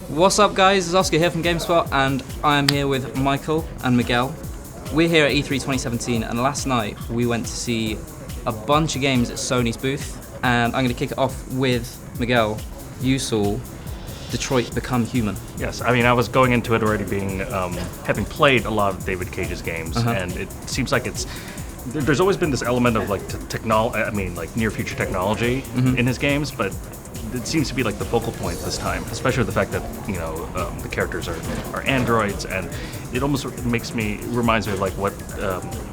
What's up, guys? It's Oscar here from GameSpot, and I am here with Michael and Miguel. We're here at E3 2017, and last night we went to see a bunch of games at Sony's booth, and I'm going to kick it off with Miguel. You saw Detroit Become Human. Yes, I mean, I was going into it already being, having played a lot of David Cage's games, and it seems like there's always been this element of like near future technology in his games, but it seems to be like the focal point this time, especially the fact that the characters are androids, and it almost reminds me of like what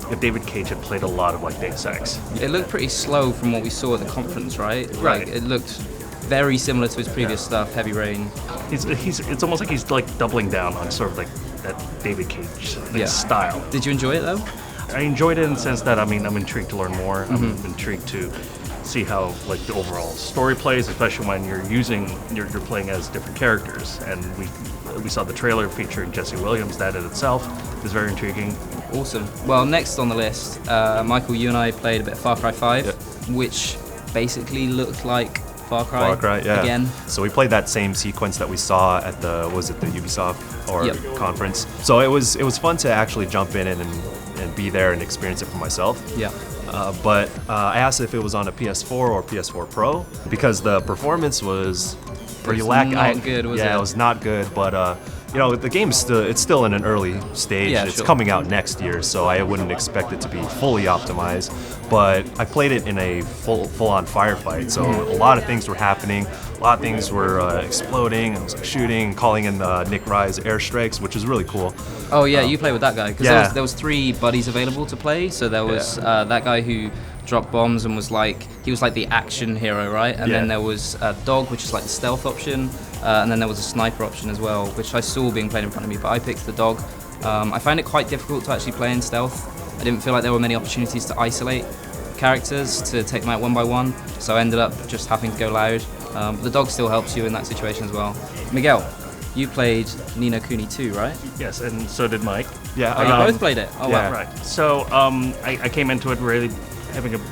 if David Cage had played a lot of like Deus Ex. It looked pretty slow from what we saw at the conference, right? Right. Like, it looked very similar to his previous stuff, Heavy Rain. It's almost like he's like doubling down on sort of like that David Cage style. Did you enjoy it though? I enjoyed it in the sense that I'm intrigued to learn more. I'm intrigued to see how like the overall story plays, especially when you're playing as different characters. And we saw the trailer featuring Jesse Williams. That in itself is very intriguing. Awesome. Well, next on the list, Michael, you and I played a bit of Far Cry 5, which basically looked like Far Cry again. So we played that same sequence that we saw at the Ubisoft conference. So it was fun to actually jump in and be there and experience it for myself. Yeah. But I asked if it was on a PS4 or PS4 Pro because the performance was pretty lacking. Not good, was it? Yeah, it was not good. But the game's still in an early stage. Yeah, it's sure. coming out next year, so I wouldn't expect it to be fully optimized. But I played it in a full-on firefight, so a lot of things were happening. A lot of things were exploding. I was shooting, calling in Nick Rye's airstrikes, which is really cool. Oh yeah, you played with that guy because Yeah. there was 3 buddies available to play. So there was that guy who dropped bombs and was like the action hero, right? And then there was Dog, which is like the stealth option, and then there was a sniper option as well, which I saw being played in front of me. But I picked the Dog. I found it quite difficult to actually play in stealth. I didn't feel like there were many opportunities to isolate characters to take them out one by one, so I ended up just having to go loud. But the Dog still helps you in that situation as well. Miguel, you played Ni No Kuni 2, right? Yes, and so did Mike. Yeah. Oh, you both played it? Oh, yeah. wow. Right. So I came into it really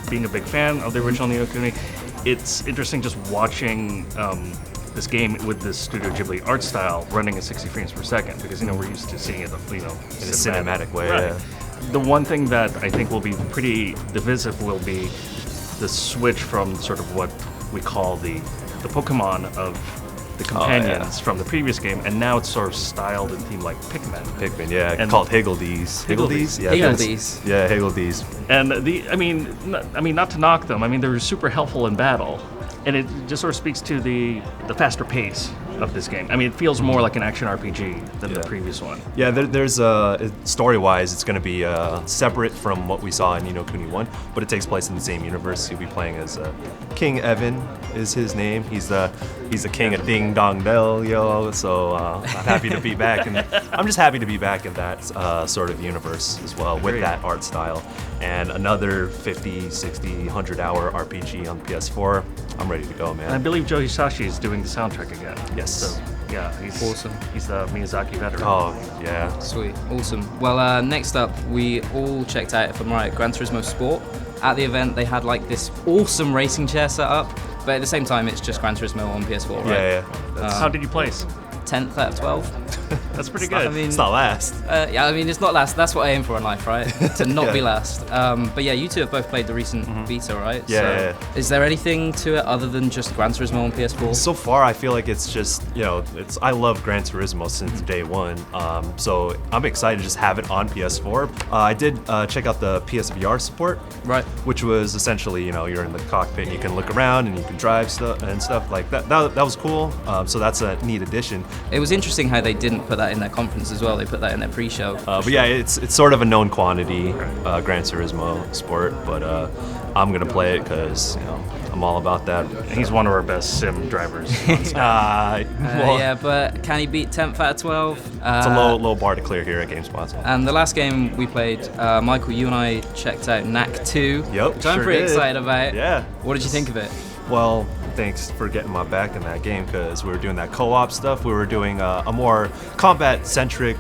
being a big fan of the original Ni No Kuni. It's interesting just watching this game with this Studio Ghibli art style running at 60 frames per second, because we're used to seeing it in a cinematic way. Right. Yeah. The one thing that I think will be pretty divisive will be the switch from sort of what we call the Pokemon of the companions from the previous game, and now it's sort of styled and themed like Pikmin. Yeah, and called Higgledies. Higgledies? Yeah, Higgledies. Yeah, Higgledies. And not to knock them. I mean, they're super helpful in battle, and it just sort of speaks to the faster pace of this game. I mean, it feels more like an action RPG than the previous one. Yeah, there's story-wise, it's going to be separate from what we saw in Ni No Kuni 1, but it takes place in the same universe. You'll be playing as King Evan is his name. He's the king of Ding Dong Del, yo. So I'm happy to be back, and I'm just happy to be back in that sort of universe as well with that art style. And another 50, 60, 100-hour RPG on PS4. I'm ready to go, man. And I believe Joe Hisashi is doing the soundtrack again. Yes. So, yeah, he's Awesome. He's the Miyazaki veteran. Oh, yeah. Sweet, awesome. Well, next up, we all checked out, if I'm right, Gran Turismo Sport. At the event, they had like this awesome racing chair set up, but at the same time, it's just Gran Turismo on PS4, right? Yeah. How did you place? 10th out of 12. That's pretty good. I mean, It's not last. it's not last. That's what I aim for in life, right? To not be last. But yeah, you two have both played the recent beta, right? Yeah. Is there anything to it other than just Gran Turismo on PS4? So far, I feel like it's just, I love Gran Turismo since day one. So I'm excited to just have it on PS4. I did check out the PSVR support, Right. which was essentially, you're in the cockpit and you can look around and you can drive stuff like that. That was cool. So that's a neat addition. It was interesting how they didn't put that in their conference as well. They put that in their pre-show. But yeah, it's sort of a known quantity, Gran Turismo sport. But I'm gonna play it because I'm all about that. And he's one of our best sim drivers. Yeah, but can he beat 10th out of 12? It's a low bar to clear here at GameSpot. And the last game we played, Michael, you and I checked out Knack 2, Yep, which I'm sure pretty did. excited about. Yeah. What did you think of it? Well, thanks for getting my back in that game, because we were doing that co-op stuff. We were doing a more combat-centric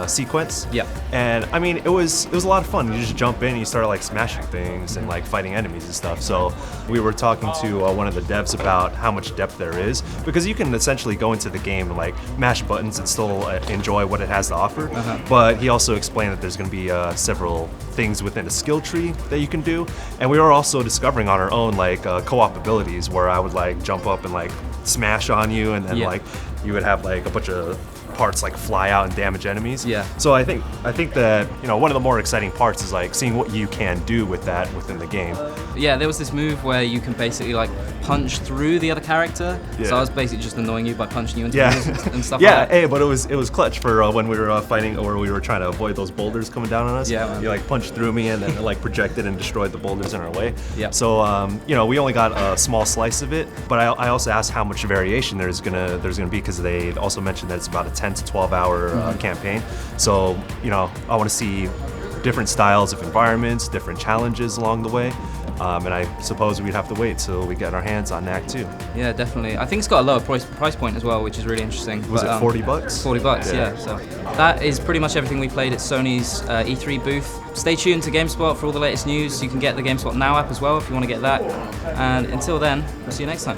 sequence. Yeah. And I mean, it was a lot of fun. You just jump in and you start like smashing things and like fighting enemies and stuff. So we were talking to one of the devs about how much depth there is, because you can essentially go into the game and like mash buttons and still enjoy what it has to offer. But he also explained that there's going to be several things within a skill tree that you can do, and we were also discovering on our own like co-op abilities, where I would like jump up and like smash on you, and then like you would have like a bunch of parts like fly out and damage enemies. Yeah. So I think that, you know, one of the more exciting parts is like seeing what you can do with that within the game. Yeah, there was this move where you can basically like punch through the other character. Yeah. So I was basically just annoying you by punching you into Yeah. walls and stuff Yeah, like that. hey, but it was clutch for when we were fighting, or we were trying to avoid those boulders coming down on us. Yeah, man. You like punched through me, and then it like projected and destroyed the boulders in our way. Yeah. So you know, we only got a small slice of it, but I also asked how much variation there's gonna be, because they also mentioned that it's about a 10 to 12 hour campaign. So you know, I want to see different styles of environments, different challenges along the way. And I suppose we'd have to wait till we get our hands on Knack 2. Yeah, definitely. I think it's got a lower price point as well, which is really interesting. Was But, it $40? $40, yeah. So that is pretty much everything we played at Sony's E3 booth. Stay tuned to GameSpot for all the latest news. You can get the GameSpot Now app as well if you want to get that. And until then, we'll see you next time.